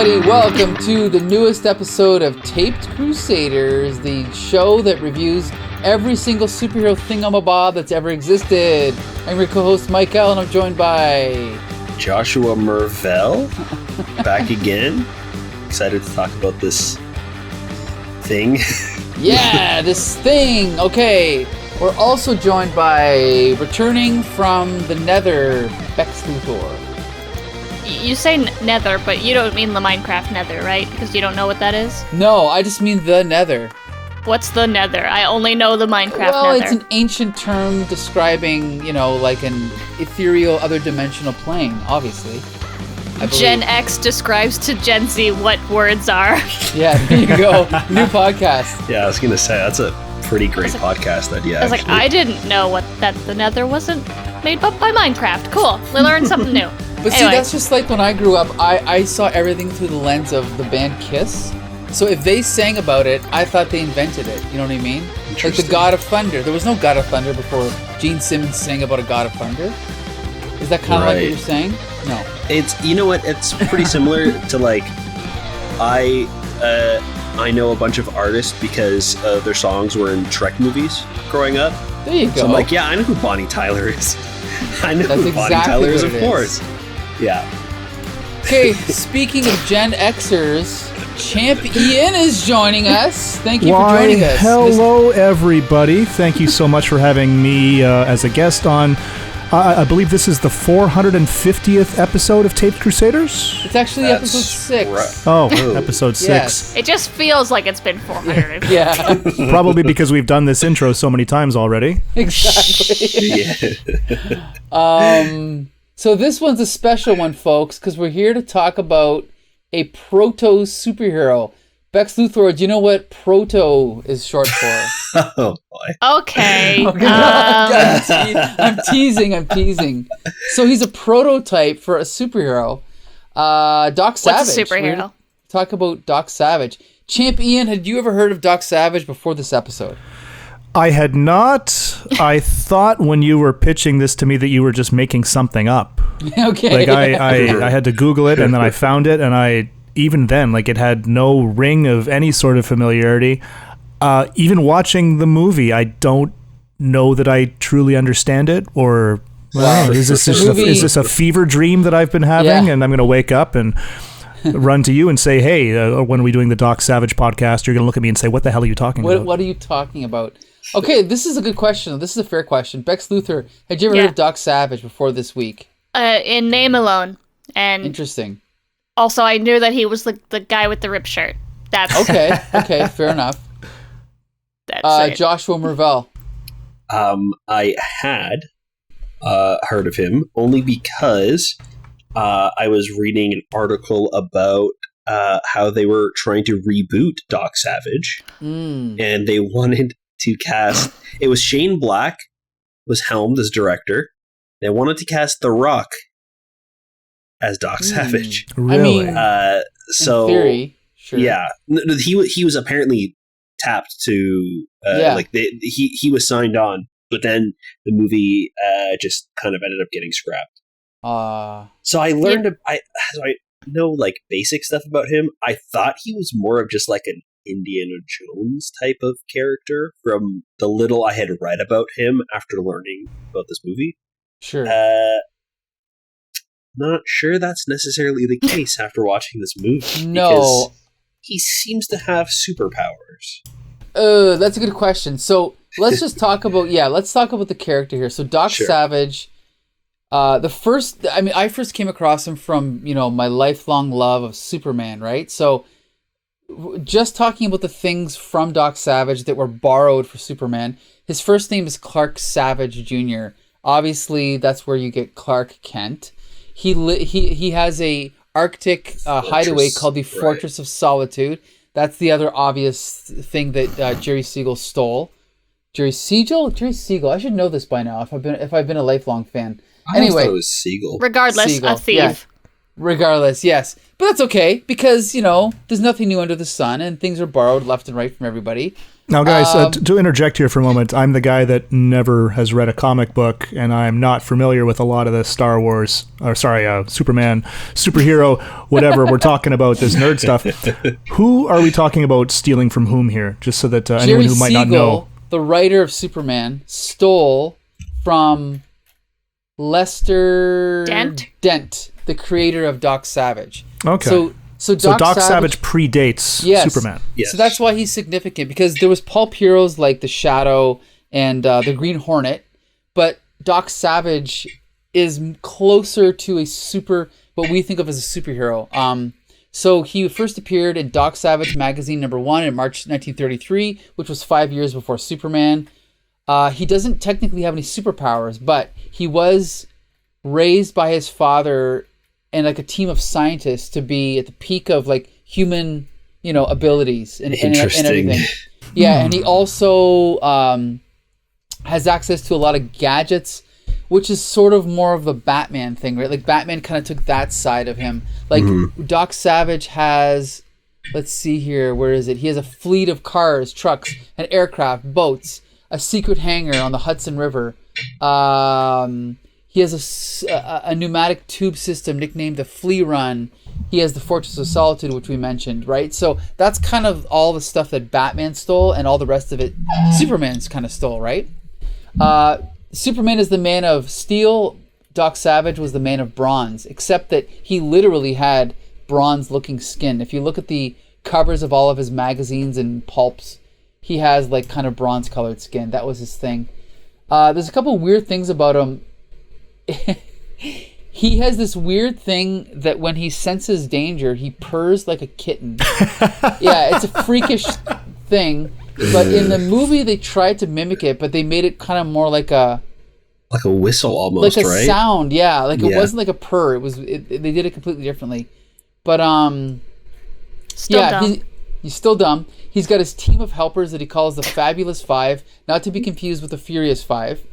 everybody, welcome to the newest episode of Taped Crusaders, the show that reviews every single superhero thingamabob that's ever existed. I'm your co-host Michael, and I'm joined by... Joshua Mervell, back again. Excited to talk about this thing. Yeah, this thing! Okay, we're also joined by, returning from the Nether, Bex Luthor. You say nether, but you don't mean the Minecraft nether, right? Because you don't know what that is? No, I just mean the Nether. What's the nether? I only know the Minecraft nether. Well, it's an ancient term describing, like an ethereal other dimensional plane, obviously. Gen X describes to Gen Z what words are. Yeah, there you go. New podcast. Yeah, I was going to say, that's a pretty great podcast idea. I was like, I didn't know that the nether wasn't made up by Minecraft. Cool. We learned something new. But anyway. See, that's just like when I grew up, I saw everything through the lens of the band Kiss. So if they sang about it, I thought they invented it. You know what I mean? Like the God of Thunder. There was no God of Thunder before Gene Simmons sang about a God of Thunder. Is that kind of like what you're saying? No. It's, you know what? It's pretty similar to like, I know a bunch of artists because their songs were in Trek movies growing up. There you go. So I'm like, yeah, I know who Bonnie Tyler is. I know who Bonnie Tyler is, of course. Yeah. Okay, speaking of Gen Xers, Champ Ian is joining us. Thank you for joining us. Hello, everybody. Thank you so much for having me as a guest on, I believe this is the 450th episode of Taped Crusaders? It's actually episode 6. Right. Oh, episode 6. Yes. It just feels like it's been 400. Yeah. Probably because we've done this intro so many times already. Exactly. Yeah. So this one's a special one, folks, because we're here to talk about a proto-superhero. Bex Luthor, do you know what proto is short for? Oh, boy. Okay. I'm teasing. So he's a prototype for a superhero. Doc Savage. What's a superhero? Talk about Doc Savage. Champ Ian, had you ever heard of Doc Savage before this episode? I had not. I thought when you were pitching this to me that you were just making something up. Okay. Like I had to Google it, and then I found it, and even then, like, it had no ring of any sort of familiarity. Even watching the movie, I don't know that I truly understand it, or is this a fever dream that I've been having, and I'm going to wake up and run to you and say, hey, when are we doing the Doc Savage podcast? You're going to look at me and say, what the hell are you talking about? What are you talking about? Okay, this is a good question. This is a fair question. Bex Luthor, had you ever heard of Doc Savage before this week? In name alone. And interesting. Also, I knew that he was the guy with the ripped shirt. That's okay, fair enough. That's it. Joshua Mervell. I had heard of him only because I was reading an article about how they were trying to reboot Doc Savage, and they wanted to cast. It was Shane Black was helmed as director. They wanted to cast The Rock as Doc Savage. Really? So, in theory, sure. Yeah, he was apparently tapped to he was signed on, but then the movie just kind of ended up getting scrapped. So I learned I know like basic stuff about him. I thought he was more of just like an Indiana Jones type of character from the little I had read about him after learning about this movie. Sure. Not sure that's necessarily the case after watching this movie. No. Because he seems to have superpowers. That's a good question. So let's just talk about the character here. So Doc Savage, I first came across him from, my lifelong love of Superman, right? So just talking about the things from Doc Savage that were borrowed for Superman, his first name is Clark Savage Jr. Obviously, that's where you get Clark Kent. He has a Arctic hideaway called the Fortress of Solitude. That's the other obvious thing that Jerry Siegel stole. Jerry Siegel? I should know this by now if I've been a lifelong fan. Anyway, it was Siegel. Regardless, a thief. Yeah. Regardless, yes. But that's okay because, there's nothing new under the sun and things are borrowed left and right from everybody. Now, guys, to interject here for a moment, I'm the guy that never has read a comic book, and I'm not familiar with a lot of the Star Wars, Superman, superhero, whatever. We're talking about this nerd stuff. Who are we talking about stealing from whom here? Just so that anyone who might not know. The writer of Superman, stole from Lester Dent, the creator of Doc Savage. Okay. So Doc Savage predates Superman. Yes. So that's why he's significant, because there was pulp heroes like the Shadow and the Green Hornet, but Doc Savage is closer to what we think of as a superhero. So he first appeared in Doc Savage magazine #1 in March 1933, which was 5 years before Superman. He doesn't technically have any superpowers, but he was raised by his father and like a team of scientists to be at the peak of like human, abilities and everything. Yeah, and he also has access to a lot of gadgets, which is sort of more of a Batman thing, right? Like Batman kind of took that side of him. Like Doc Savage has, let's see here, where is it? He has a fleet of cars, trucks, and aircraft, boats, a secret hangar on the Hudson River. He has a pneumatic tube system nicknamed the Flea Run. He has the Fortress of Solitude, which we mentioned, right? So that's kind of all the stuff that Batman stole, and all the rest of it Superman's kind of stole, right? Superman is the man of steel. Doc Savage was the man of bronze, except that he literally had bronze-looking skin. If you look at the covers of all of his magazines and pulps, he has like kind of bronze-colored skin. That was his thing. There's a couple weird things about him. He has this weird thing that when he senses danger, he purrs like a kitten. Yeah, it's a freakish thing. But in the movie, they tried to mimic it, but they made it kind of more like a whistle almost, like a right? sound. Yeah, like it wasn't like a purr. They did it completely differently. But still dumb. He's still dumb. He's got his team of helpers that he calls the Fabulous Five, not to be confused with the Furious Five.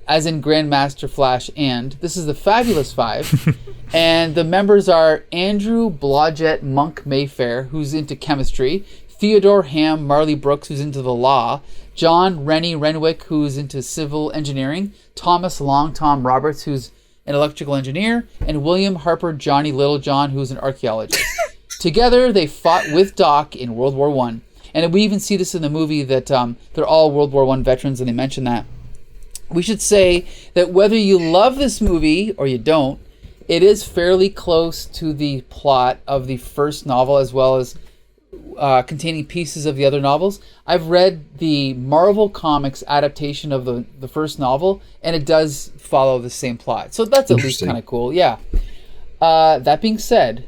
As in Grandmaster Flash, and this is the Fabulous Five. And the members are Andrew Blodgett Monk Mayfair, who's into chemistry, Theodore Ham Marley Brooks, who's into the law, John Rennie Renwick, who's into civil engineering, Thomas Long Tom Roberts, who's an electrical engineer, and William Harper Johnny Littlejohn, who's an archaeologist. Together, they fought with Doc in World War I. And we even see this in the movie that they're all World War I veterans, and they mention that. We should say that whether you love this movie or you don't, it is fairly close to the plot of the first novel, as well as containing pieces of the other novels. I've read the Marvel Comics adaptation of the first novel, and it does follow the same plot. So that's at least kind of cool. Yeah. That being said,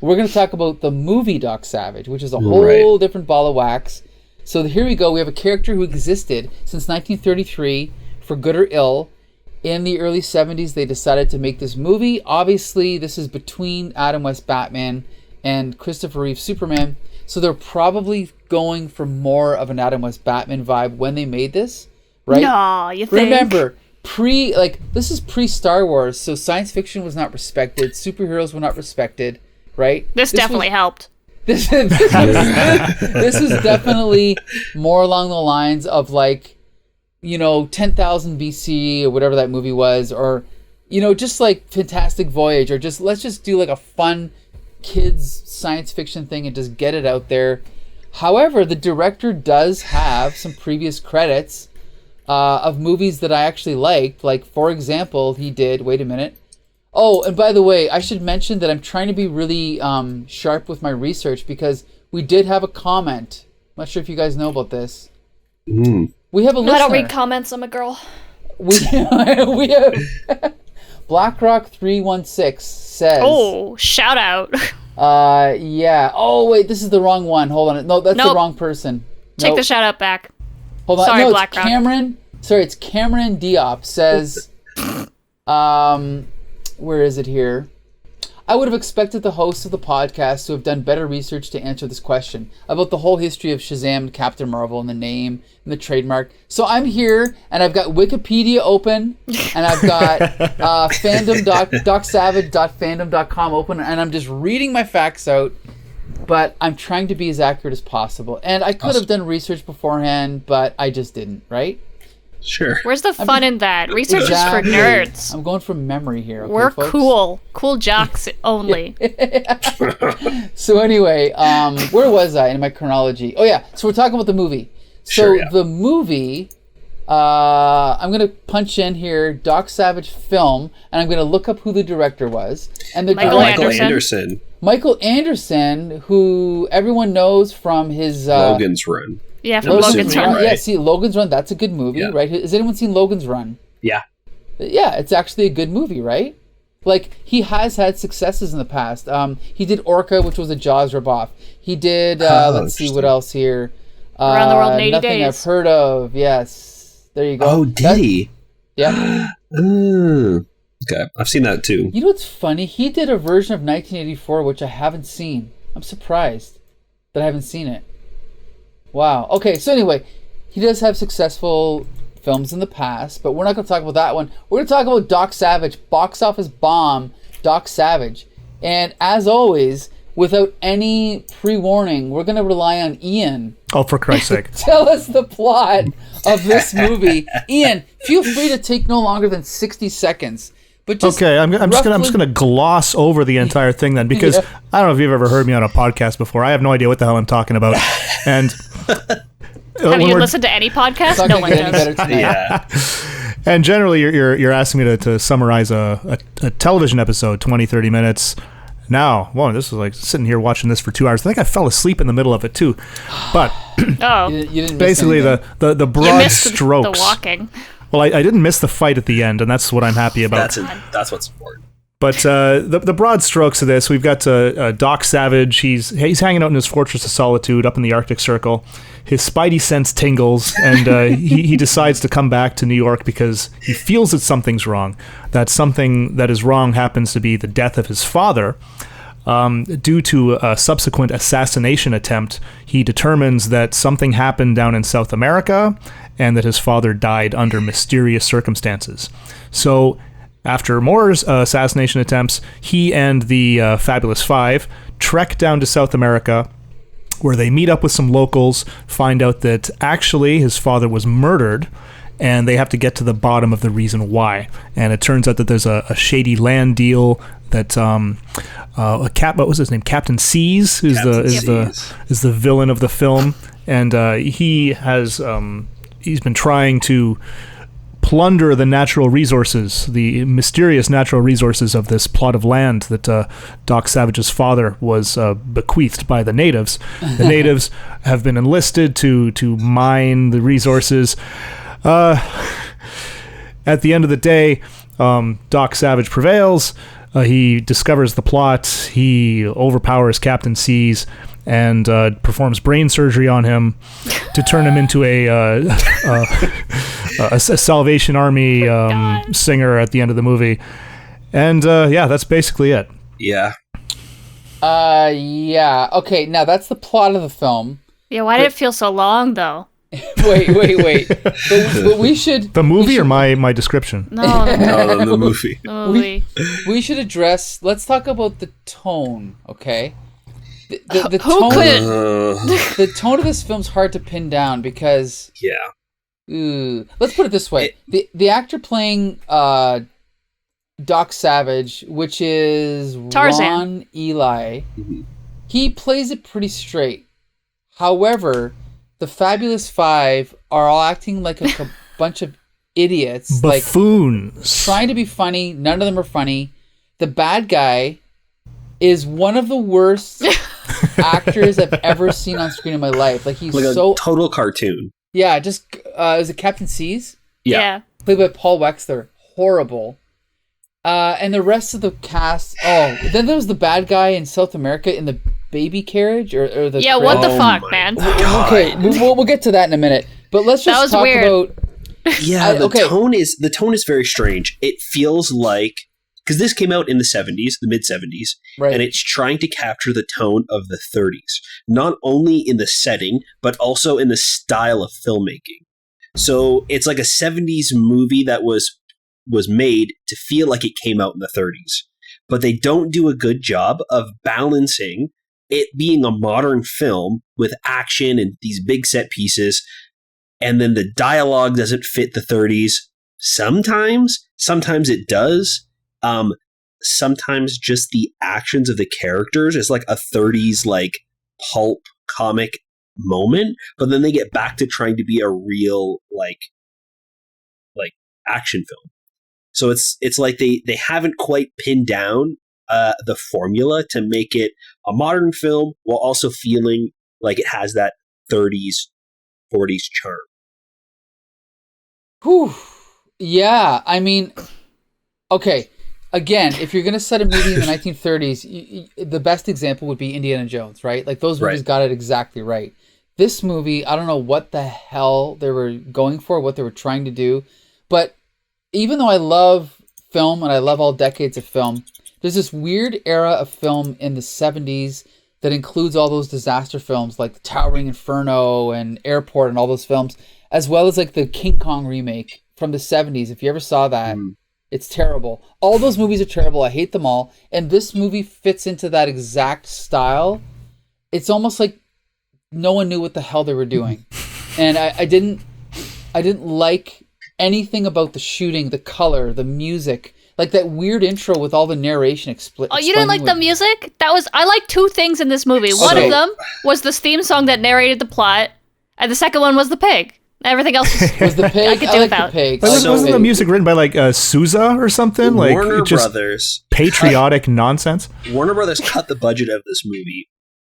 we're going to talk about the movie Doc Savage, which is a whole different ball of wax. So here we go. We have a character who existed since 1933, for good or ill. In the early 70s, they decided to make this movie. Obviously, this is between Adam West Batman and Christopher Reeve Superman. So they're probably going for more of an Adam West Batman vibe when they made this, right? No, you think? Remember, this is pre-Star Wars, so science fiction was not respected. Superheroes were not respected, right? This definitely helped. This is definitely more along the lines of 10,000 BC or whatever that movie was, or just like Fantastic Voyage, or let's just do like a fun kids science fiction thing and just get it out there. However, the director does have some previous credits of movies that I actually liked. Like, for example, he did. Wait a minute. Oh, and by the way, I should mention that I'm trying to be really sharp with my research, because we did have a comment. I'm not sure if you guys know about this. We have a listener. I don't read comments. I'm a girl. We have BlackRock 316 says. Oh, shout out. Yeah. Oh wait, this is the wrong one. Hold on. No, that's the wrong person. Take the shout out back. Hold on. Sorry, no, BlackRock. It's Cameron Diop says. Where is it here? I would have expected the hosts of the podcast to have done better research to answer this question about the whole history of Shazam and Captain Marvel and the name and the trademark. So I'm here, and I've got Wikipedia open, and I've got docsavage.fandom.com open, and I'm just reading my facts out. but I'm trying to be as accurate as possible. And I could have done research beforehand, but I just didn't, right? Sure. Where's the fun in that? Research is for nerds. I'm going from memory here. Okay, We're folks? cool jocks only. So anyway, where was I in my chronology? Oh yeah, so we're talking about the movie. So the movie, I'm going to punch in here, Doc Savage film, and I'm going to look up who the director was. And the Michael Anderson. Michael Anderson, who everyone knows from his... Logan's Run. Yeah, from Logan's Run. Right? Yeah, see, Logan's Run, that's a good movie, right? Has anyone seen Logan's Run? Yeah. Yeah, it's actually a good movie, right? Like, he has had successes in the past. He did Orca, which was a Jaws ripoff. He did, let's see, what else here? Around the World in 80 Nothing Days. I've heard of, yes. There you go. Oh, did he? Yeah. Okay, I've seen that too. You know what's funny? He did a version of 1984, which I haven't seen. I'm surprised that I haven't seen it. Wow. Okay, so anyway, he does have successful films in the past, but we're not going to talk about that one. We're going to talk about Doc Savage, box office bomb, Doc Savage. And as always, without any pre-warning, we're going to rely on Ian. Oh, for Christ's sake. Tell us the plot of this movie. Ian, feel free to take no longer than 60 seconds. But just okay, I'm just gonna gloss over the entire thing then, because I don't know if you've ever heard me on a podcast before. I have no idea what the hell I'm talking about. And have you listened to any podcast? No one does. Yeah. And generally, you're asking me to summarize a television episode, 20, 30 minutes. Now, well, this is like sitting here watching this for 2 hours. I think I fell asleep in the middle of it too. But You didn't basically, miss the broad you missed strokes. the walking. Well, I didn't miss the fight at the end, and that's what I'm happy about. That's what's important. But the broad strokes of this, we've got Doc Savage. He's hanging out in his Fortress of Solitude up in the Arctic Circle. His spidey sense tingles, and he decides to come back to New York because he feels that something's wrong. That something that is wrong happens to be the death of his father. Due to a subsequent assassination attempt, he determines that something happened down in South America and that his father died under mysterious circumstances. So, after more assassination attempts, he and the Fabulous Five trek down to South America, where they meet up with some locals, find out that actually his father was murdered, and they have to get to the bottom of the reason why. And it turns out that there's a shady land deal that what was his name? Captain Seize is the villain of the film, and he's been trying to plunder the natural resources, the mysterious natural resources of this plot of land that Doc Savage's father was bequeathed by the natives. The natives have been enlisted to mine the resources. At the end of the day, Doc Savage prevails. He discovers the plot. He overpowers Captain Seize and performs brain surgery on him to turn him into a Salvation Army singer at the end of the movie. And that's basically it. Yeah. Yeah. Okay, now that's the plot of the film. Yeah, why did it feel so long, though? Wait. But we should... The movie or my description? No, the movie. the movie. We should address... Let's talk about the tone, okay? The Who tone, could? The tone of this film's hard to pin down because... Yeah. Let's put it this way. The actor playing Doc Savage, which is Tarzan. Ron Ely, he plays it pretty straight. However, the Fabulous Five are all acting like a bunch of idiots. Buffoons. Like, trying to be funny. None of them are funny. The bad guy is one of the worst actors I've ever seen on screen in my life. Like, he's like a so... total cartoon. Yeah, just... is it Captain Seize? Yeah. Played by Paul Wexler. Horrible. And the rest of the cast... Oh, then there was the bad guy in South America in the baby carriage? Or the... Yeah, what the fuck, man? God. Okay, we'll get to that in a minute. But let's just talk weird. about... Yeah, the tone is very strange. It feels like... Because this came out in the 70s, the mid-70s, Right. and it's trying to capture the tone of the 30s. Not only in the setting, but also in the style of filmmaking. So it's like a 70s movie that was made to feel like it came out in the 30s. But they don't do a good job of balancing it being a modern film with action and these big set pieces, and then the dialogue doesn't fit the 30s. Sometimes it does. Sometimes just the actions of the characters is like a 30s like pulp comic moment, but then they get back to trying to be a real like action film. So it's like they haven't quite pinned down the formula to make it a modern film while also feeling like it has that 30s 40s charm. Whew. Yeah, I mean, okay. Again, if you're going to set a movie in the 1930s, the best example would be Indiana Jones, right? Like, those movies got it exactly right. This movie, I don't know what the hell they were going for, what they were trying to do. But even though I love film and I love all decades of film, there's this weird era of film in the 70s that includes all those disaster films like The Towering Inferno and Airport and all those films, as well as like the King Kong remake from the 70s. If you ever saw that, it's terrible. All those movies are terrible. I hate them all. And this movie fits into that exact style. It's almost like no one knew what the hell they were doing. And I didn't like anything about the shooting, the color, the music. Like that weird intro with all the narration Oh, you didn't like the music? I like two things in this movie. One of them was the theme song that narrated the plot, and the second one was the pig. Everything else was the pig. I could do without. Wasn't the music written by like Sousa or something? Like Warner just Brothers patriotic nonsense. Warner Brothers cut the budget of this movie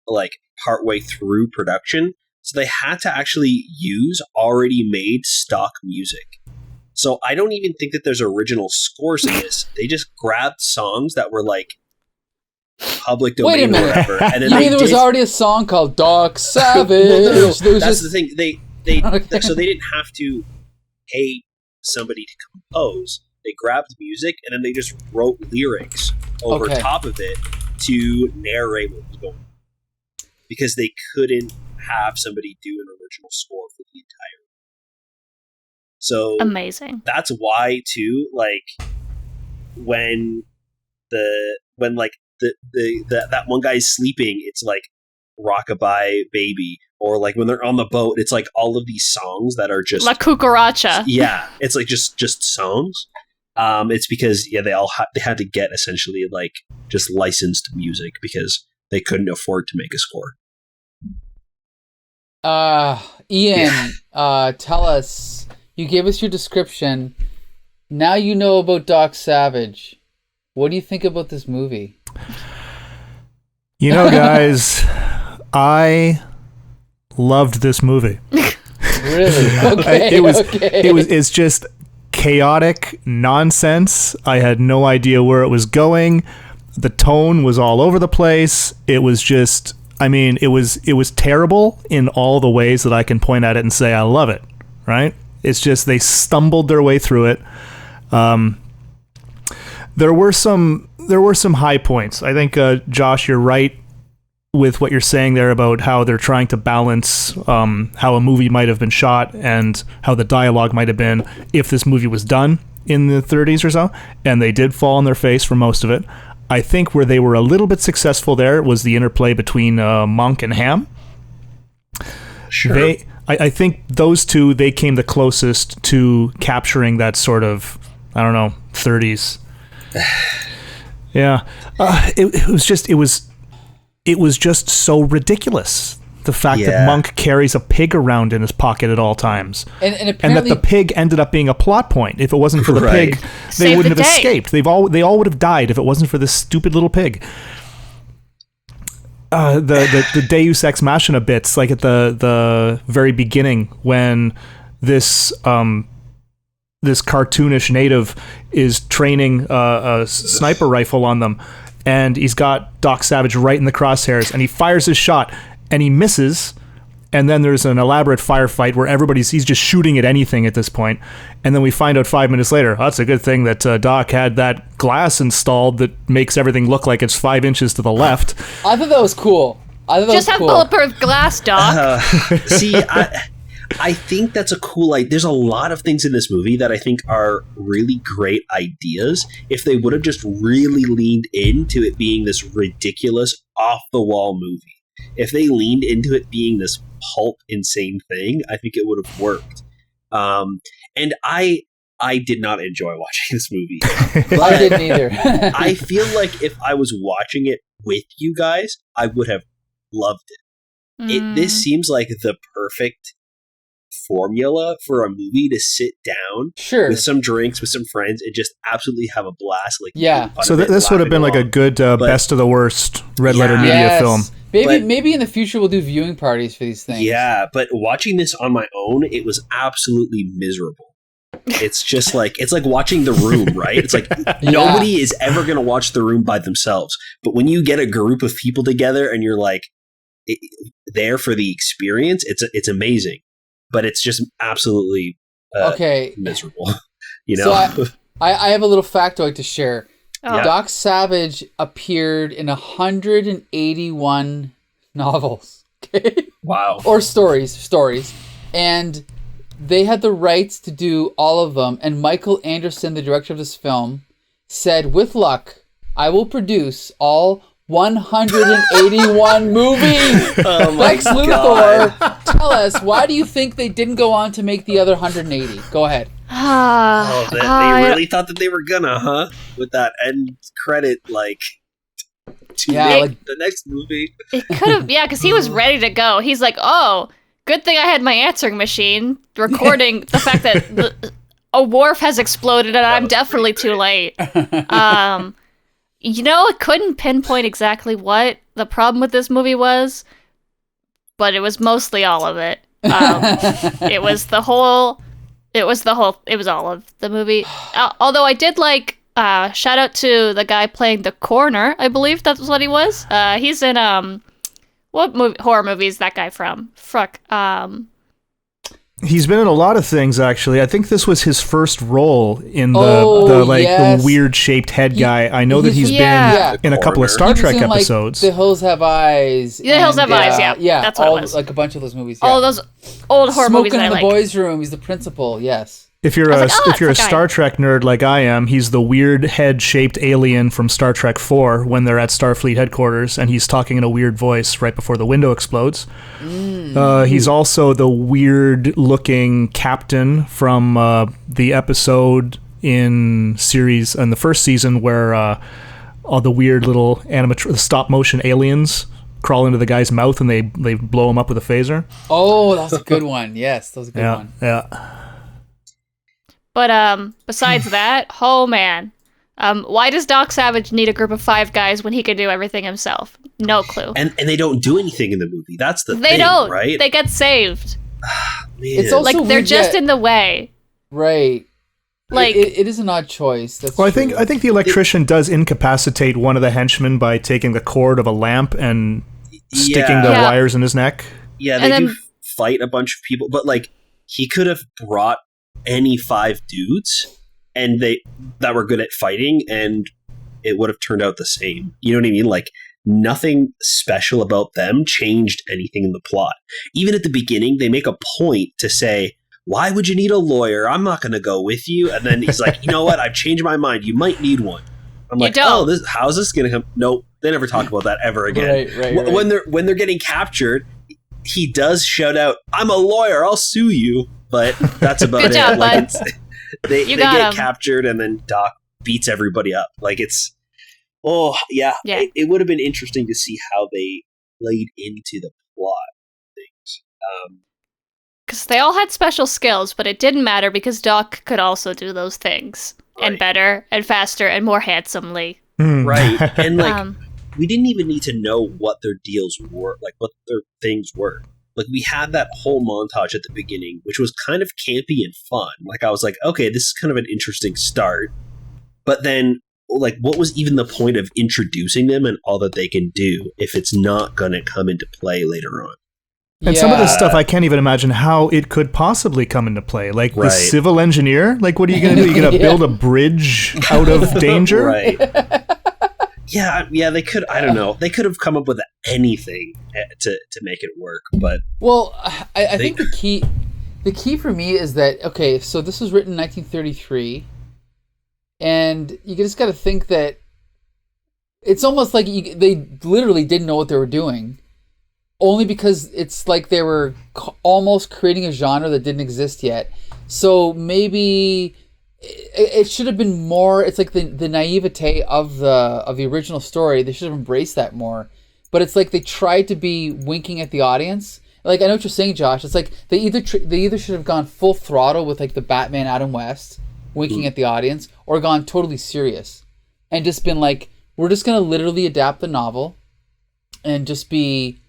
like partway through production, so they had to actually use already made stock music. So I don't even think that there's original scores in this. They just grabbed songs that were like public domain or whatever. And then you mean there was already a song called Doc Savage? No. That's the thing. So they didn't have to pay somebody to compose. They grabbed music and then they just wrote lyrics over top of it to narrate what was going on. Because they couldn't have somebody do an original score for the entire. So amazing. That's why too, like when that one guy's sleeping, it's like Rockabye Baby, or like when they're on the boat, it's like all of these songs that are just La Cucaracha. Yeah, it's like just songs. It's because they had to get essentially like just licensed music because they couldn't afford to make a score. Ian, tell us. You gave us your description. Now you know about Doc Savage. What do you think about this movie? You know, guys, I loved this movie. Really? Okay. It's just chaotic nonsense. I had no idea where it was going. The tone was all over the place. It was just, it was terrible in all the ways that I can point at it and say I love it, right? It's just they stumbled their way through it. There were some high points. I think, Josh, you're right with what you're saying there about how they're trying to balance how a movie might have been shot and how the dialogue might have been if this movie was done in the 30s or so, and they did fall on their face for most of it. I think where they were a little bit successful there was the interplay between Monk and Ham. Sure. I think those two, they came the closest to capturing that sort of, 30s. Yeah. It was just so ridiculous. The fact that Monk carries a pig around in his pocket at all times. And that the pig ended up being a plot point. If it wasn't for the pig, they wouldn't have escaped. They all would have died if it wasn't for this stupid little pig. The Deus Ex Machina bits, like at the very beginning when this cartoonish native is training a sniper rifle on them, and he's got Doc Savage right in the crosshairs, and he fires his shot and he misses, and then there's an elaborate firefight where he's just shooting at anything at this point, and then we find out 5 minutes later, that's a good thing that Doc had that glass installed that makes everything look like it's 5 inches to the left. I thought that was cool. Just have bulletproof glass, Doc. See, I think that's a cool idea. There's a lot of things in this movie that I think are really great ideas. If they would have just really leaned into it being this ridiculous, off-the-wall movie. If they leaned into it being this pulp insane thing, I think it would have worked. And I did not enjoy watching this movie. I didn't either. I feel like if I was watching it with you guys, I would have loved it. This seems like the perfect formula for a movie to sit down with some drinks, with some friends, and just absolutely have a blast. So this would have been like a good best of the worst red letter media film. Maybe in the future we'll do viewing parties for these things. Yeah, but watching this on my own, it was absolutely miserable. It's just like, it's like watching The Room, right? It's like nobody is ever going to watch The Room by themselves. But when you get a group of people together and you're like there for the experience, it's amazing. But it's just absolutely miserable. You know? So I have a little factoid to share. Oh. Doc Savage appeared in 181 novels. Okay? Wow. Or stories. And they had the rights to do all of them. And Michael Anderson, the director of this film, said, with luck, I will produce all 181 movies. Oh my Lex Luthor, tell us, why do you think they didn't go on to make the other 180? Go ahead. They really thought that they were gonna, with that end credit, like the next movie. It could have, because he was ready to go. He's like, oh, good thing I had my answering machine recording the fact that a wharf has exploded and I'm definitely too late. I couldn't pinpoint exactly what the problem with this movie was, but it was mostly all of it. It was all of the movie. Although I did like, shout out to the guy playing the coroner. I believe that was what he was. He's in, what horror movie is that guy from? He's been in a lot of things, actually. I think this was his first role in the weird-shaped head guy. I know that he's been in a couple of Star Trek episodes. The Hills Have Eyes. The Hills Have Eyes, yeah. That's what it was. Like a bunch of those movies. All those old horror movies that I like. Smoking in the boys' room. He's the principal, yes. If you're a Star Trek nerd like I am, he's the weird head-shaped alien from Star Trek 4 when they're at Starfleet headquarters, and he's talking in a weird voice right before the window explodes. He's also the weird-looking captain from the episode in the first season where all the weird little stop-motion aliens crawl into the guy's mouth and they blow him up with a phaser. Oh, that's a good one. Yes, that was a good one. Yeah. But besides that, oh man, why does Doc Savage need a group of 5 guys when he can do everything himself? No clue. And they don't do anything in the movie. That's the thing, they don't. Right? They get saved. It's also like they're just in the way. Right. Like it is an odd choice. That's I think the electrician does incapacitate one of the henchmen by taking the cord of a lamp and sticking the wires in his neck. Yeah, they do fight a bunch of people, but like he could have brought any 5 dudes and that were good at fighting and it would have turned out the same. You know what I mean? Like nothing special about them changed anything in the plot. Even at the beginning, they make a point to say, why would you need a lawyer? I'm not going to go with you. And then he's like, you know what? I've changed my mind. You might need one. I'm like, how's this going to come? Nope. They never talk about that ever again. Right. When they're getting captured, he does shout out, I'm a lawyer. I'll sue you. But that's about Good it. job, like bud. they get captured and then Doc beats everybody up. Like it's, it would have been interesting to see how they played into the plot of things. Because they all had special skills, but it didn't matter because Doc could also do those things. Right. And better and faster and more handsomely. Right. And like, we didn't even need to know what their deals were, like what their things were. Like, we had that whole montage at the beginning, which was kind of campy and fun. Like, I was like, okay, this is kind of an interesting start. But then, like, what was even the point of introducing them and all that they can do if it's not going to come into play later on? And some of this stuff, I can't even imagine how it could possibly come into play. Like, the civil engineer? Like, what are you going to do? You're going to build a bridge out of danger? Right. Yeah, they could. I don't know. They could have come up with anything to make it work. But I think the key the key for me is that, okay, so this was written in 1933, and you just got to think that it's almost like they literally didn't know what they were doing, only because it's like they were almost creating a genre that didn't exist yet. So maybe it should have been more. It's like the naivete of the original story. They should have embraced that more. But it's like they tried to be winking at the audience. Like, I know what you're saying, Josh. It's like they either should have gone full throttle with like the Batman Adam West winking at the audience, or gone totally serious and just been like, we're just gonna literally adapt the novel and just be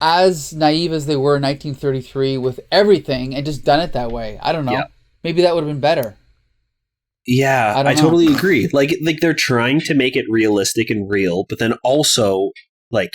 as naive as they were in 1933 with everything, and just done it that way. I don't know. Yeah. Maybe that would have been better. Yeah, I totally agree. Like they're trying to make it realistic and real, but then also like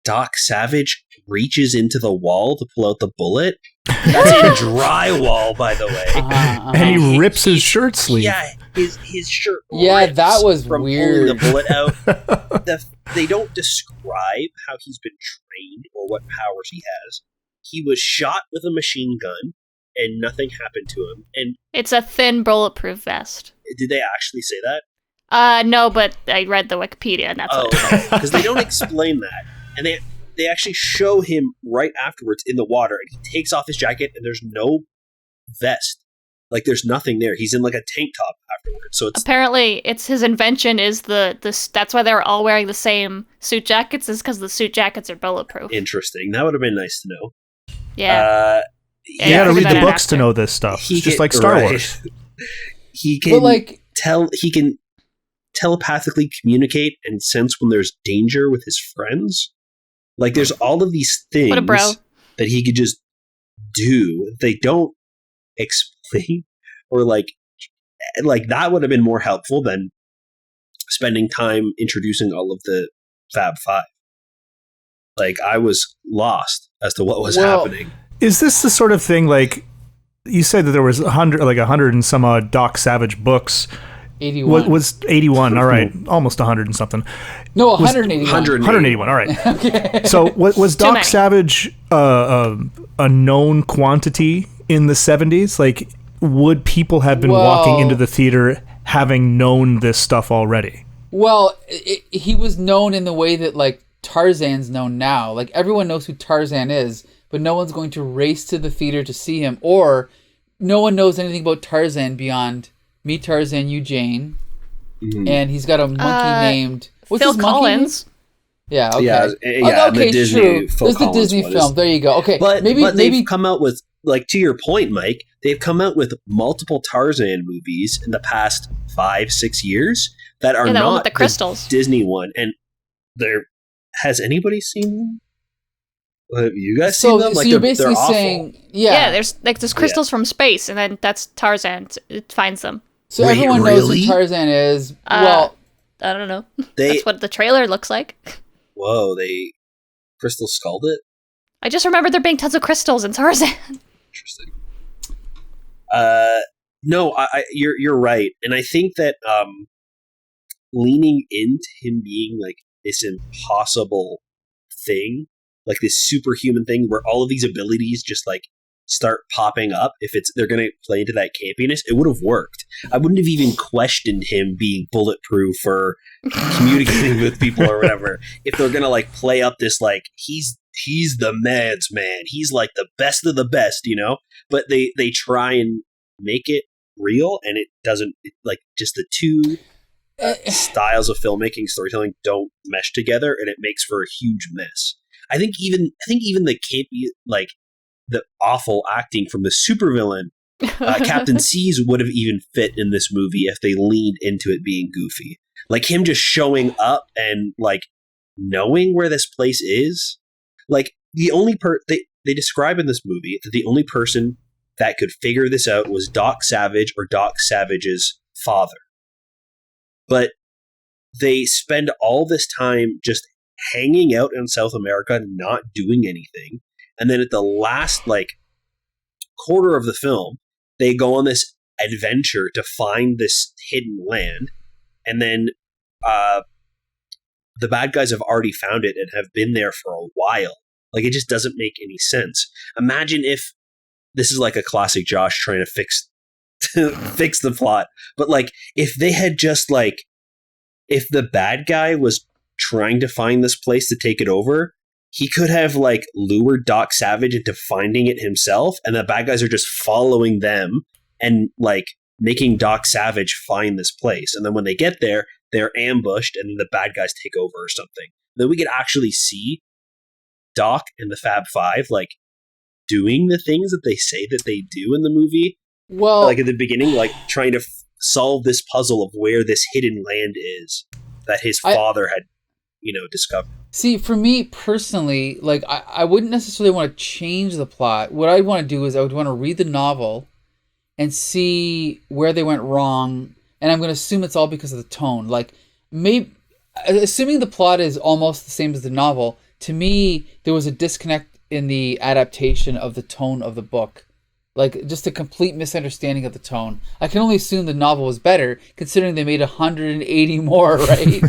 Doc Savage reaches into the wall to pull out the bullet. That's in drywall, by the way. And he rips his shirt sleeve. Yeah, his shirt. Yeah, that was from weird. Pulling the bullet out. They don't describe how he's been trained or what powers he has. He was shot with a machine gun, and nothing happened to him. And it's a thin bulletproof vest. Did they actually say that? No, but I read the Wikipedia, and that's what it says. Because they don't explain that. And they actually show him right afterwards in the water, and he takes off his jacket, and there's no vest. Like, there's nothing there. He's in like a tank top afterwards. So apparently, it's his invention is that's why they're all wearing the same suit jackets, is because the suit jackets are bulletproof. Interesting. That would have been nice to know. Yeah. You gotta read the books to know this stuff. It's just like Star Wars. He can he can telepathically communicate and sense when there's danger with his friends. Like, there's all of these things that he could just do. They don't explain, or like that would have been more helpful than spending time introducing all of the Fab Five. Like, I was lost as to what was happening. Is this the sort of thing, like, you said that there was 100 and some odd Doc Savage books? 81. Was 81, all right. Almost 100 and something. No, 181. 181, all right. Okay. So was Doc Savage a known quantity in the 70s? Like, would people have been walking into the theater having known this stuff already? Well, he was known in the way that, like, Tarzan's known now. Like, everyone knows who Tarzan is, but no one's going to race to the theater to see him, or no one knows anything about Tarzan beyond me, Tarzan, you, Jane. Mm-hmm. And he's got a monkey named... What's Phil his monkey Collins. Name? Yeah, okay. Okay, the Disney, true. There's the Collins Disney film. There you go. Okay, but they've come out with, like, to your point, Mike, they've come out with multiple Tarzan movies in the past 5-6 years that are not the crystals. Disney one. And has anybody seen them? Have you guys seen them? Like, so you're basically saying, there's crystals from space, and then that's Tarzan. It finds them. So everyone knows who Tarzan is. Well, I don't know. That's what the trailer looks like. Whoa, they crystal skulled it? I just remember there being tons of crystals in Tarzan. Interesting. No, you're right, and I think that leaning into him being like this impossible thing, like this superhuman thing where all of these abilities just like start popping up, if they're going to play into that campiness, it would have worked. I wouldn't have even questioned him being bulletproof or communicating with people or whatever. If they're going to like play up this, like, he's the man's man, he's like the best of the best, you know? But they try and make it real, and it doesn't, like, just the two styles of filmmaking, storytelling don't mesh together, and it makes for a huge mess. I think even the campy, like, the awful acting from the supervillain, Captain Seize, would have even fit in this movie if they leaned into it being goofy. Like, him just showing up and, like, knowing where this place is. Like, the only they describe in this movie that the only person that could figure this out was Doc Savage or Doc Savage's father. But they spend all this time just hanging out in South America, not doing anything. And then at the last, like, quarter of the film, they go on this adventure to find this hidden land. And then the bad guys have already found it and have been there for a while. Like, it just doesn't make any sense. Imagine if this is like a classic Josh trying to fix the plot, but like if they had just like, if the bad guy was trying to find this place to take it over, he could have like lured Doc Savage into finding it himself, and the bad guys are just following them and like making Doc Savage find this place. And then when they get there, they're ambushed and then the bad guys take over or something. Then we could actually see Doc and the Fab Five like doing the things that they say that they do in the movie. Well, like at the beginning, like trying to solve this puzzle of where this hidden land is that his father had, discovered. See, for me personally, like I wouldn't necessarily want to change the plot. What I want to do is I would want to read the novel and see where they went wrong, and I'm going to assume it's all because of the tone. Like, maybe assuming the plot is almost the same as the novel, to me there was a disconnect in the adaptation of the tone of the book. Like, just a complete misunderstanding of the tone. I can only assume the novel was better, considering they made 180 more, right?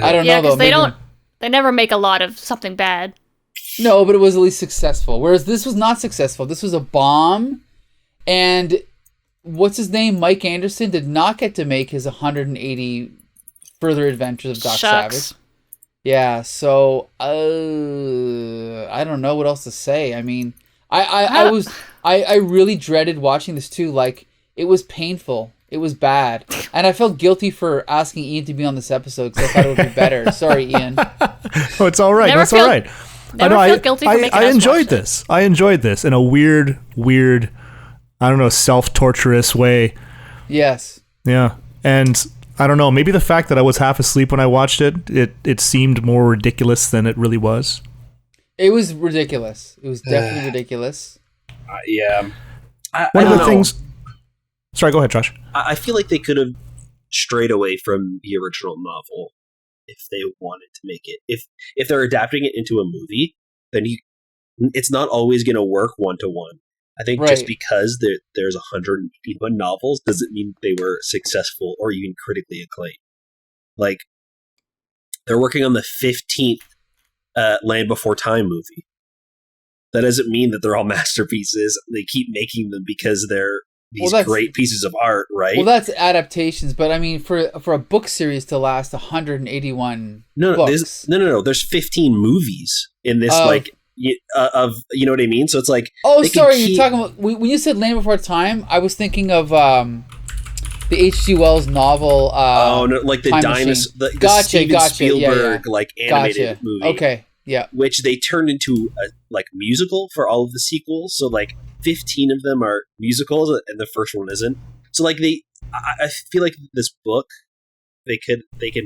I don't know, though. Because they never make a lot of something bad. No, but it was at least successful. Whereas this was not successful. This was a bomb, and what's his name? Mike Anderson did not get to make his 180 further adventures of Doc Savage. Yeah, so I don't know what else to say. I mean, I really dreaded watching this too. Like, it was painful. It was bad. And I felt guilty for asking Ian to be on this episode because I thought it would be better. Sorry, Ian. Oh, it's all right. That's all right. Never feel guilty for making us enjoyed this. I enjoyed this in a weird, I don't know, self-torturous way. Yes. Yeah. And I don't know, maybe the fact that I was half asleep when I watched it seemed more ridiculous than it really was. It was ridiculous. It was definitely ridiculous. Yeah. One of the things... Sorry, go ahead, Josh. I feel like they could have strayed away from the original novel if they wanted to make it. If they're adapting it into a movie, then it's not always going to work one-to-one. I think just because there's 181 novels doesn't mean they were successful or even critically acclaimed. Like, they're working on the 15th Land Before Time movie. That doesn't mean that they're all masterpieces. They keep making them because they're these great pieces of art, right? Well, that's adaptations, but I mean, for a book series to last 181 books. No. There's 15 movies in this, of you know what I mean? So it's like... Oh, sorry, you're talking about... When you said Land Before Time, I was thinking of the H.G. Wells novel... like the dinosaur... The Steven Spielberg, animated movie. Okay, yeah. Which they turned into a musical for all of the sequels. So 15 of them are musicals, and the first one isn't. So I feel like this book, they can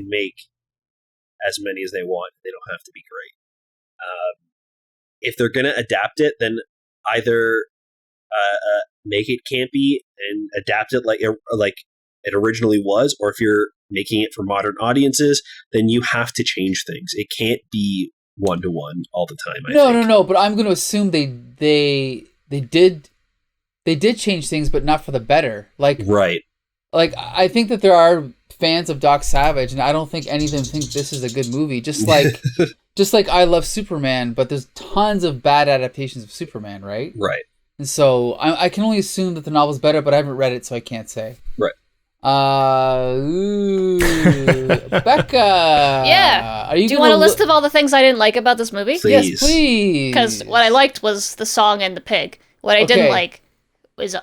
make as many as they want. They don't have to be great. If they're gonna adapt it, then either make it campy and adapt it like it originally was, or if you're making it for modern audiences, then you have to change things. It can't be one-to-one all the time. No. But I'm going to assume they did change things, but not for the better. Right. Like, I think that there are fans of Doc Savage, and I don't think any of them think this is a good movie. Just like I love Superman, but there's tons of bad adaptations of Superman, right? Right. And so I can only assume that the novel's better, but I haven't read it, so I can't say. Right. Becca. Yeah. Do you want a list of all the things I didn't like about this movie? Please. Yes, please. Because what I liked was the song and the pig. What I didn't like was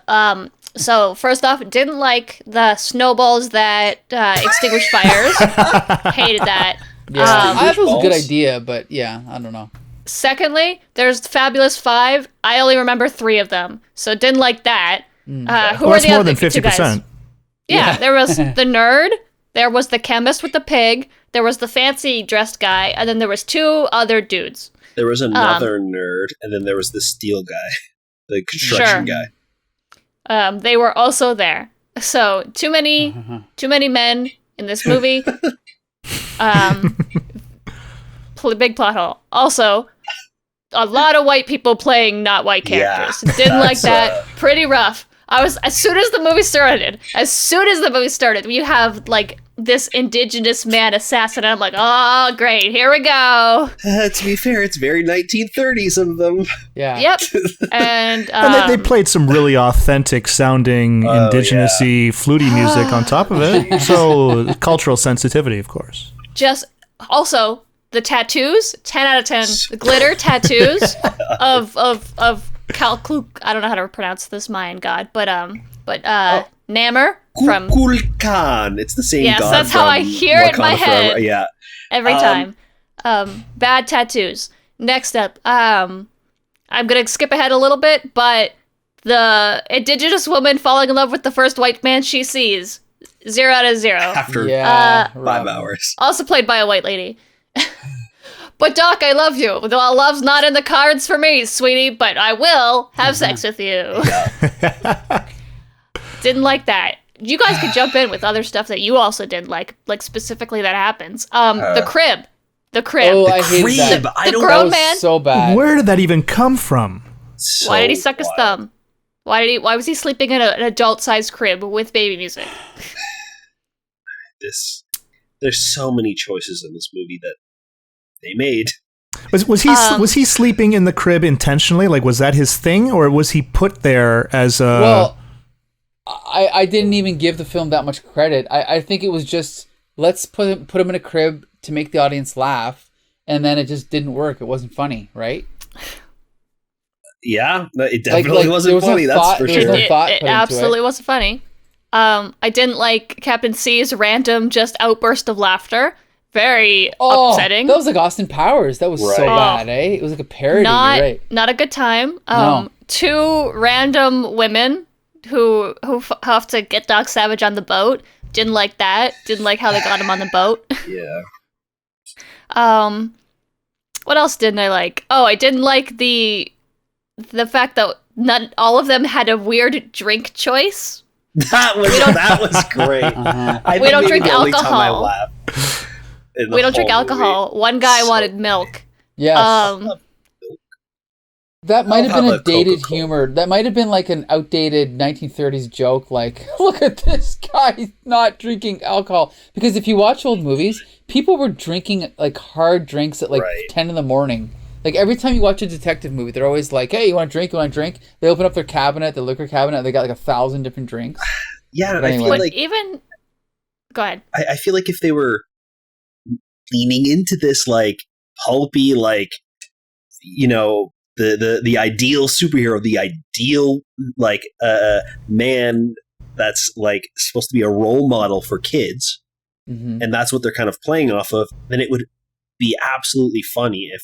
so first off, didn't like the snowballs that extinguished fires. Hated that. Yeah, I thought it was a good idea, but yeah, I don't know. Secondly, there's the Fabulous Five. I only remember 3 of them, so didn't like that. Who are the more other than 50%. 2 guys? Yeah, there was the nerd, there was the chemist with the pig, there was the fancy dressed guy, and then there was 2 other dudes. There was another nerd, and then there was the steel guy, the construction guy. They were also there. So too many men in this movie. Big plot hole. Also, a lot of white people playing not white characters. Didn't like that. Pretty rough. as soon as the movie started, you have like this indigenous man assassin. And I'm like, oh, great, here we go. To be fair, it's very 1930s of them. Yeah. Yep. And they played some really authentic sounding indigenous-y fluty music on top of it. So cultural sensitivity, of course. Just also the tattoos, 10 out of 10. The glitter tattoos of Kalkluk. I don't know how to pronounce this Mayan god, but Namor from Kukulkan. It's the same god. Yes, that's how I hear it in my head. Forever. Yeah. Every time. Bad tattoos. Next up, I'm gonna skip ahead a little bit, but the indigenous woman falling in love with the first white man she sees. 0 out of 0. After 5 hours. Also played by a white lady. But Doc, I love you. Well, love's not in the cards for me, sweetie, but I will have sex with you. Yeah. Didn't like that. You guys could jump in with other stuff that you also didn't like specifically that happens. The crib. Oh, I hated that. The grown man. So bad. Where did that even come from? Why did he suck his thumb? Why was he sleeping in an adult-sized crib with baby music? There's so many choices in this movie that they made. Was he sleeping in the crib intentionally? Like, was that his thing, or was he put there as a? Well, I didn't even give the film that much credit. I think it was just let's put him in a crib to make the audience laugh, and then it just didn't work. It wasn't funny, right? Yeah, it definitely wasn't funny. That's for sure. It absolutely wasn't funny. I didn't like Captain C's random just outburst of laughter. Very upsetting. That was like Austin Powers. That was so bad, eh? It was like a parody. Not a good time. No. 2 random women who have to get Doc Savage on the boat. Didn't like that. Didn't like how they got him on the boat. Yeah. What else didn't I like? Oh, I didn't like the fact that not all of them had a weird drink choice. That was great. Uh-huh. We don't drink alcohol. We don't drink alcohol. Movie. One guy wanted milk. Yes. That might have been a dated humor. That might have been like an outdated 1930s joke. Like, look at this guy not drinking alcohol. Because if you watch old movies, people were drinking like hard drinks at like 10 in the morning. Like every time you watch a detective movie, they're always like, "Hey, you want to drink? You want to drink?" They open up their cabinet, the liquor cabinet, and they got like 1,000 different drinks. Yeah, but anyway. I feel like Go ahead. I feel like if they were leaning into this like pulpy, like the ideal superhero, the ideal like man that's like supposed to be a role model for kids, and that's what they're kind of playing off of, then it would be absolutely funny if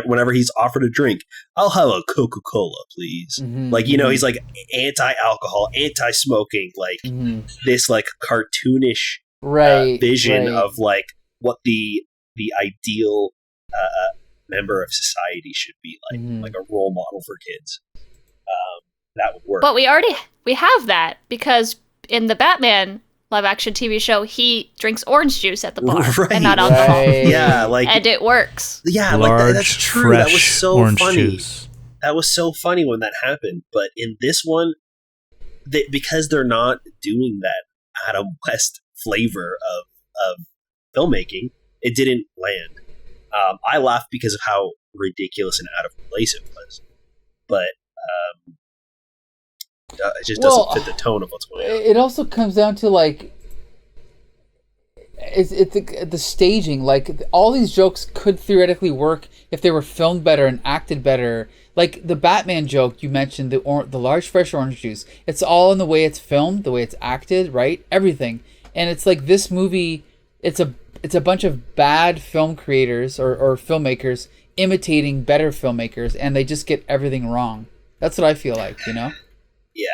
whenever he's offered a drink, I'll have a Coca-Cola, please. Like, he's like anti-alcohol, anti-smoking, like this like cartoonish vision of like what the ideal member of society should be like a role model for kids. That would work. But we have that because in the Batman live-action TV show, he drinks orange juice at the bar and not alcohol. Yeah, like, and it works. Yeah, large, that's true. That was so funny. Juice. That was so funny when that happened. But in this one, because they're not doing that Adam West flavor of filmmaking, it didn't land. I laughed because of how ridiculous and out of place it was, but it just doesn't fit the tone of what's going on. It also comes down to like it's the staging. Like all these jokes could theoretically work if they were filmed better and acted better. Like the Batman joke you mentioned, the large fresh orange juice. It's all in the way it's filmed, the way it's acted, right? Everything. And it's like this movie. It's a bunch of bad film creators or filmmakers imitating better filmmakers, and they just get everything wrong. That's what I feel like, Yeah.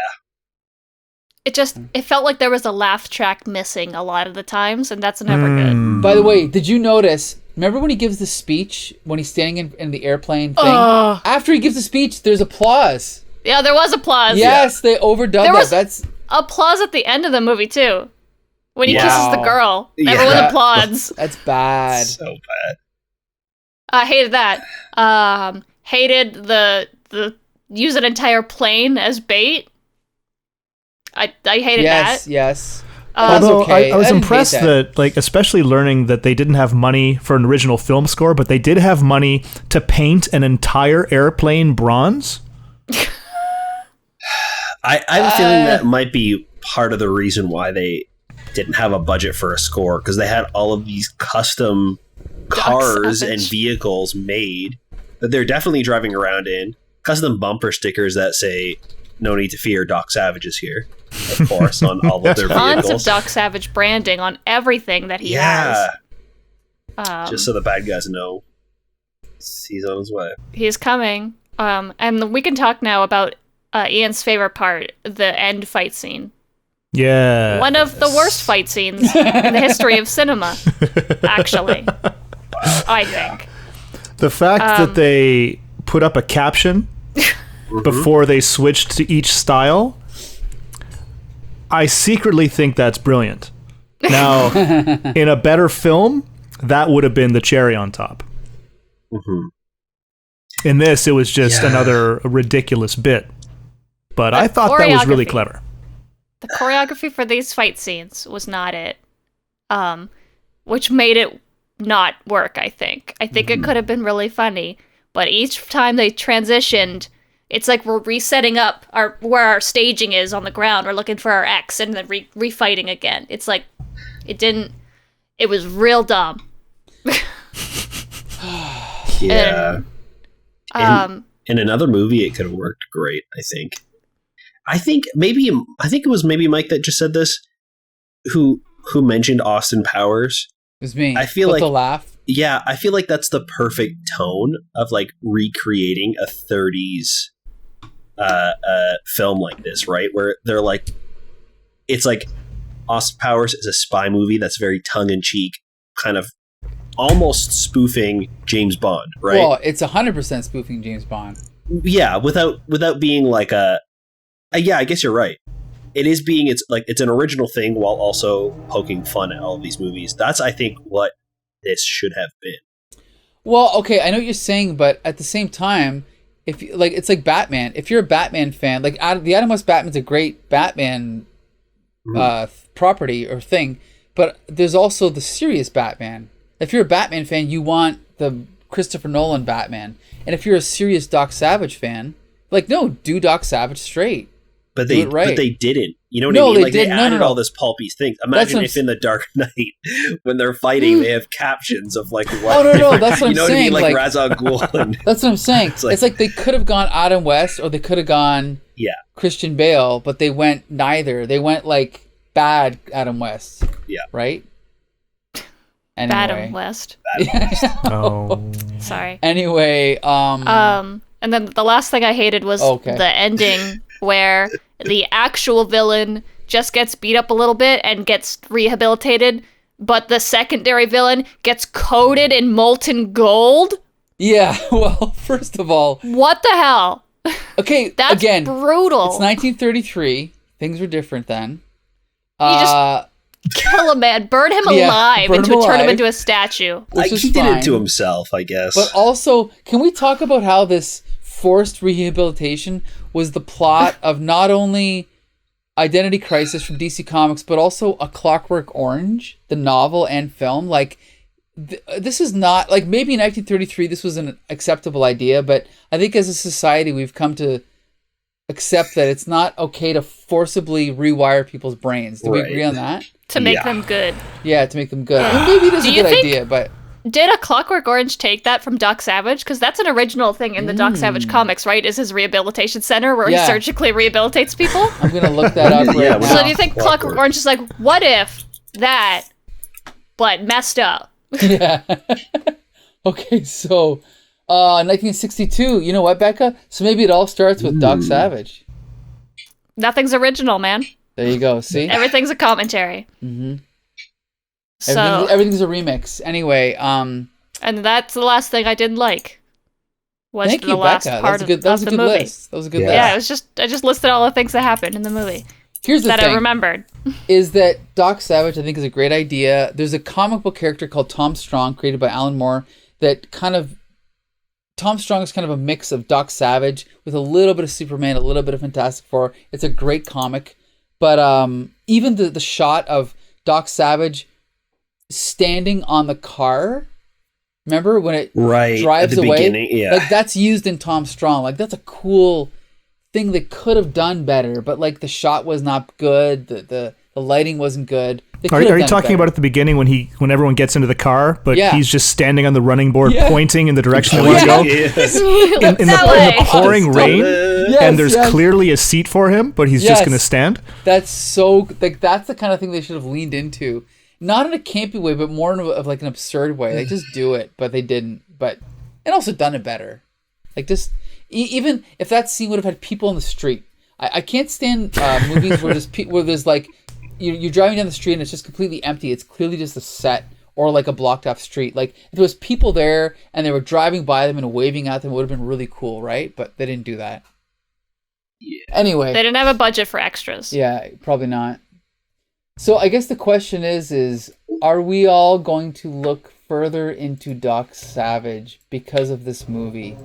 It felt like there was a laugh track missing a lot of the times, and that's never good. By the way, did you notice, remember when he gives the speech, when he's standing in the airplane thing? After he gives the speech, there's applause. Yeah, there was applause. Yes, they overdubbed that. That's applause at the end of the movie, too. When he kisses the girl, everyone applauds. That's bad. So bad. I hated that. Hated the use an entire plane as bait. I hated that. Yes. Although okay. I was didn't hate impressed that, like, especially learning that they didn't have money for an original film score, but they did have money to paint an entire airplane bronze. I have a feeling that might be part of the reason why they didn't have a budget for a score, because they had all of these custom cars and vehicles made that they're definitely driving around in. Custom bumper stickers that say, "No need to fear, Doc Savage is here." Of course, on all of their vehicles. Tons of Doc Savage branding on everything that he has. Just so the bad guys know he's on his way. He's coming. And we can talk now about Ian's favorite part, the end fight scene. Yeah. One of the worst fight scenes in the history of cinema, actually. I think. The fact that they put up a caption before they switched to each style, I secretly think that's brilliant. Now, in a better film, that would have been the cherry on top. In this, it was just another ridiculous bit. But I thought that was really clever. The choreography for these fight scenes was not it, which made it not work, I think. I think it could have been really funny, but each time they transitioned, it's like we're resetting up where our staging is on the ground. We're looking for our X and then refighting again. It's like, it was real dumb. Yeah. In another movie, it could have worked great, I think. I think it was maybe Mike that just said this, who mentioned Austin Powers. It was me. I feel like the laugh. Yeah, I feel like that's the perfect tone of like recreating a 30s film like this, right? Where they're like, it's like Austin Powers is a spy movie that's very tongue-in-cheek, kind of almost spoofing James Bond, right? Well, it's 100% spoofing James Bond. Yeah, without being like yeah, I guess you're right. It is it's an original thing while also poking fun at all of these movies. That's, I think, what this should have been. Well, okay, I know what you're saying, but at the same time, if it's like Batman. If you're a Batman fan, like the Adam West Batman's a great Batman property or thing, but there's also the serious Batman. If you're a Batman fan, you want the Christopher Nolan Batman, and if you're a serious Doc Savage fan, do Doc Savage straight. But they didn't. You know what I mean? Like, they added all this pulpy things. Imagine if in The Dark Knight, when they're fighting, they have captions of like what? Oh no, that's what I'm saying. You know what I mean? Like Ra's al Ghul. That's what I'm saying. It's like they could have gone Adam West or they could have gone Christian Bale, but they went neither. They went like bad Adam West. Yeah. Right. Anyway. Adam West. Oh. Sorry. Anyway. And then the last thing I hated was the ending where the actual villain just gets beat up a little bit and gets rehabilitated, but the secondary villain gets coated in molten gold. Yeah, well, first of all... What the hell? Okay, that's again, brutal. It's 1933. Things were different then. You just kill a man, burn him alive, turn him into a statue. He did it to himself, I guess. But also, can we talk about how this forced rehabilitation was the plot of not only Identity Crisis from DC Comics, but also A Clockwork Orange, the novel and film? Like, this is not, like, maybe in 1933 this was an acceptable idea, but I think as a society we've come to accept that it's not okay to forcibly rewire people's brains. Do we agree on that? To make them good. Yeah, to make them good. I mean, maybe it is a good idea, but... Did A Clockwork Orange take that from Doc Savage? Because that's an original thing in the Doc Savage comics, right? Is his rehabilitation center where he surgically rehabilitates people? I'm going to look that up right now. So do you think Clockwork Orange is like, what if that, but messed up? Yeah. Okay, so 1962. You know what, Becca? So maybe it all starts with Doc Savage. Nothing's original, man. There you go. See? Everything's a commentary. Mm-hmm. So everything's a remix. Anyway, and that's the last thing I didn't like. Thank you, Becca. That was a good list. That was a good list. Yeah, I just listed all the things that happened in the movie. Here's the thing I remembered. Is that Doc Savage, I think, is a great idea. There's a comic book character called Tom Strong, created by Alan Moore, that kind of... Tom Strong is kind of a mix of Doc Savage with a little bit of Superman, a little bit of Fantastic Four. It's a great comic. But even the shot of Doc Savage standing on the car, remember when it drives away? Yeah. Like that's used in Tom Strong. Like that's a cool thing they could have done better, but like the shot was not good. The lighting wasn't good. Are you talking about at the beginning when everyone gets into the car, but he's just standing on the running board pointing in the direction they want to go? Yes. In the pouring rain, and there's clearly a seat for him, but he's just going to stand? That's so... Like, that's the kind of thing they should have leaned into. Not in a campy way, but more of like an absurd way. They just do it, but they didn't. And also done it better. Like, just... Even if that scene would have had people on the street. I can't stand movies where there's like... You're driving down the street and it's just completely empty. It's clearly just a set or like a blocked off street. Like if there was people there and they were driving by them and waving at them, it would have been really cool, right? But they didn't do that. Yeah. Anyway. They didn't have a budget for extras. Yeah, probably not. So I guess the question is are we all going to look further into Doc Savage because of this movie?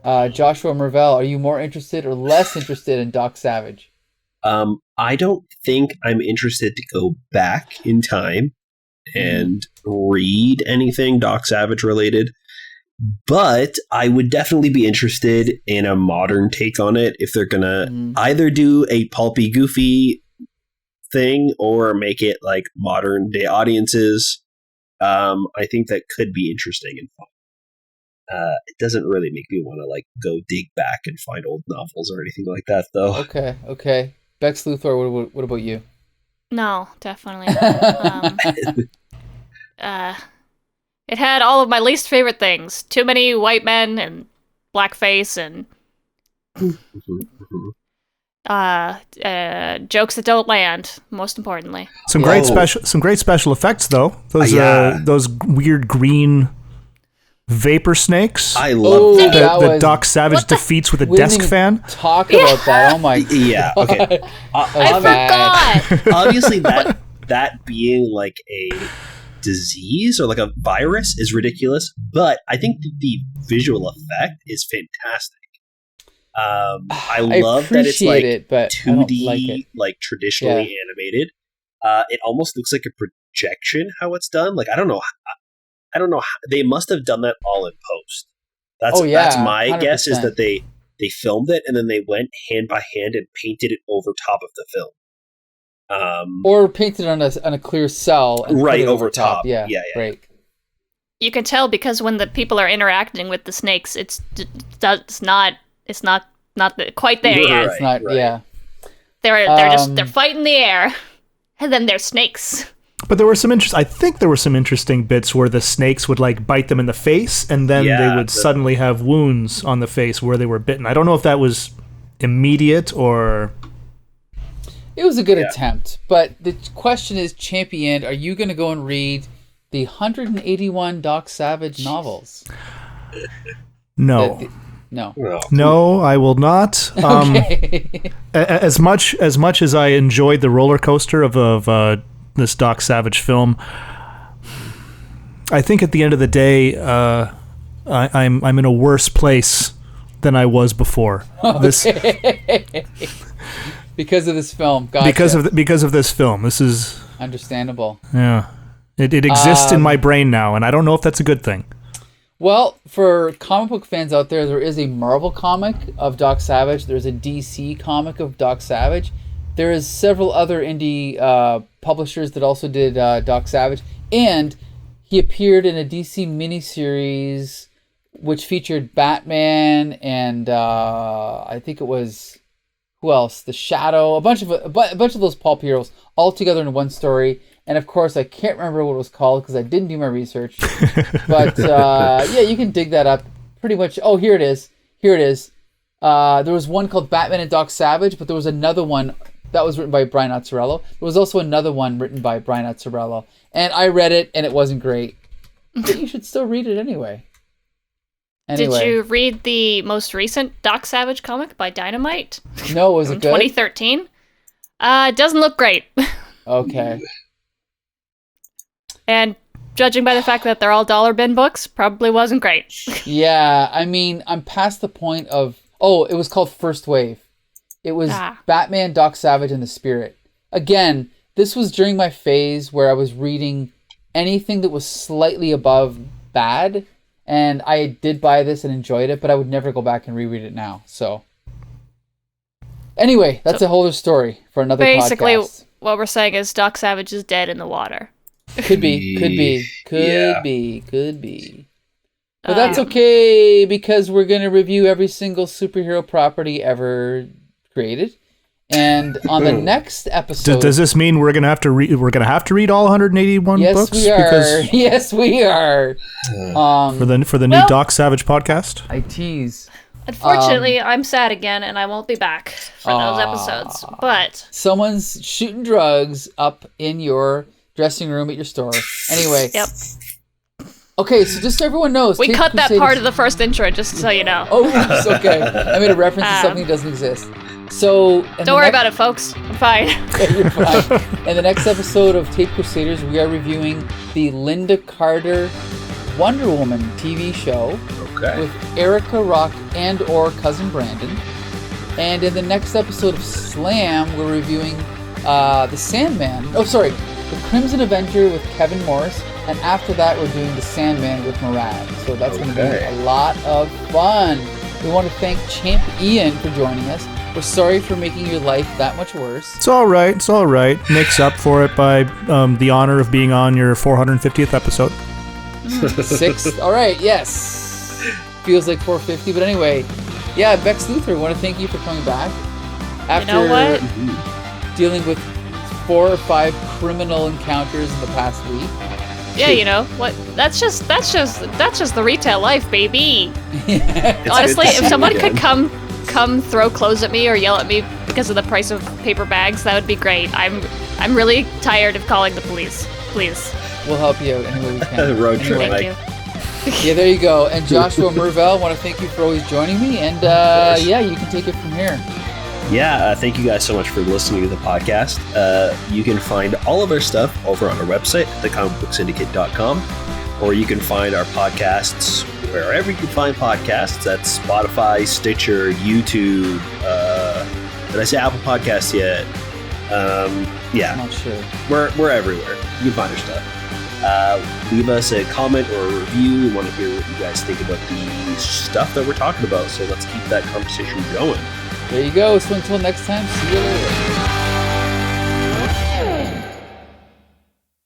Joshua Mervell, are you more interested or less interested in Doc Savage? I don't think I'm interested to go back in time and read anything Doc Savage related, but I would definitely be interested in a modern take on it if they're gonna either do a pulpy, goofy thing or make it like modern day audiences. I think that could be interesting and fun. It doesn't really make me want to like go dig back and find old novels or anything like that, though. Okay. Bex Luthor, what about you? No, definitely. It had all of my least favorite things. Too many white men and blackface and jokes that don't land, most importantly. Some great special effects though. Those weird green vapor snakes. I love that Doc Savage defeats with a desk fan. Talk about that. Oh my god. Yeah, okay. I forgot. Obviously that being like a disease or like a virus is ridiculous, but I think the visual effect is fantastic. I love that it's like 2D, like traditionally animated. It almost looks like a projection how it's done. Like I don't know how, they must have done that all in post. That's my 100%. Guess is that they filmed it and then they went hand by hand and painted it over top of the film. Or painted on a clear cell and right put it over top. Yeah. Great. You can tell because when the people are interacting with the snakes, it's not quite there yet. It's not. Right. Yeah. They're fighting the air, and then there's snakes. But there were I think there were some interesting bits where the snakes would like bite them in the face, and then they would suddenly have wounds on the face where they were bitten. I don't know if that was immediate or... It was a good attempt, but the question is, Champion, are you going to go and read the 181 Doc Savage novels? No. No, I will not. Okay. As much as I enjoyed the roller coaster of this Doc Savage film, I think at the end of the day, I'm in a worse place than I was before. Okay. Because of this film. Gotcha. Because of this film. This is understandable. Yeah. It exists in my brain now, and I don't know if that's a good thing. Well, for comic book fans out there is a Marvel comic of Doc Savage. There's a DC comic of Doc Savage. There is several other indie publishers that also did Doc Savage. And he appeared in a DC miniseries which featured Batman and I think it was... Who else? The Shadow, a bunch of those pulp heroes all together in one story. And of course, I can't remember what it was called because I didn't do my research. But you can dig that up. Pretty much. Oh, here it is. There was one called Batman and Doc Savage, but there was another one that was written by Brian Azzarello. There was also another one written by Brian Azzarello, and I read it, and it wasn't great. But you should still read it anyway. Did you read the most recent Doc Savage comic by Dynamite? No, was it good? 2013. It doesn't look great. Okay. And judging by the fact that they're all dollar bin books, probably wasn't great. Yeah, I mean, I'm past the point of... Oh, it was called First Wave. It was Batman, Doc Savage, and the Spirit. Again, this was during my phase where I was reading anything that was slightly above bad, and I did buy this and enjoyed it, but I would never go back and reread it now. So, anyway, that's a whole other story for another podcast. Basically, what we're saying is Doc Savage is dead in the water. Could be. But that's okay, because we're going to review every single superhero property ever created. And on the next episode, does this mean we're gonna have to read? We're gonna have to read all 181 books? Yes, we are. For the new Doc Savage podcast. I tease. Unfortunately, I'm sad again, and I won't be back for those episodes. But someone's shooting drugs up in your dressing room at your store. Anyway. Yep. Okay, so just so everyone knows, we cut that part of the first intro, just so you know. Oh, it's okay. I made a reference to something that doesn't exist. So don't worry about it, folks. I'm fine. You're fine. In the next episode of Taped Crusaders, we are reviewing the Linda Carter Wonder Woman TV show with Erica Rock and or Cousin Brandon. And in the next episode of Slam, we're reviewing the Sandman. The Crimson Avenger with Kevin Morris. And after that, we're doing the Sandman with Murad. So that's going to be a lot of fun. We want to thank Champ Ian for joining us. We're sorry for making your life that much worse. It's all right. Makes up for it by the honor of being on your 450th episode. 6th. All right, yes. Feels like 450, but anyway. Yeah, Bex Luthor, I want to thank you for coming back. After dealing with 4 or 5 criminal encounters in the past week. Yeah, you know what? That's just the retail life, baby. Honestly, if someone could come throw clothes at me or yell at me because of the price of paper bags, that would be great. I'm really tired of calling the police. Please. We'll help you out any way we can. Road trip, Thank you. Yeah, there you go. And Joshua Mervell, I want to thank you for always joining me. And you can take it from here. Yeah, thank you guys so much for listening to the podcast. You can find all of our stuff over on our website, thecomicbooksyndicate.com, or you can find our podcasts wherever you can find podcasts. That's Spotify, Stitcher, YouTube. Did I say Apple Podcasts yet? Yeah. I'm not sure. We're everywhere. You can find our stuff. Leave us a comment or a review. We want to hear what you guys think about the stuff that we're talking about. So let's keep that conversation going. There you go. So until next time, see you later.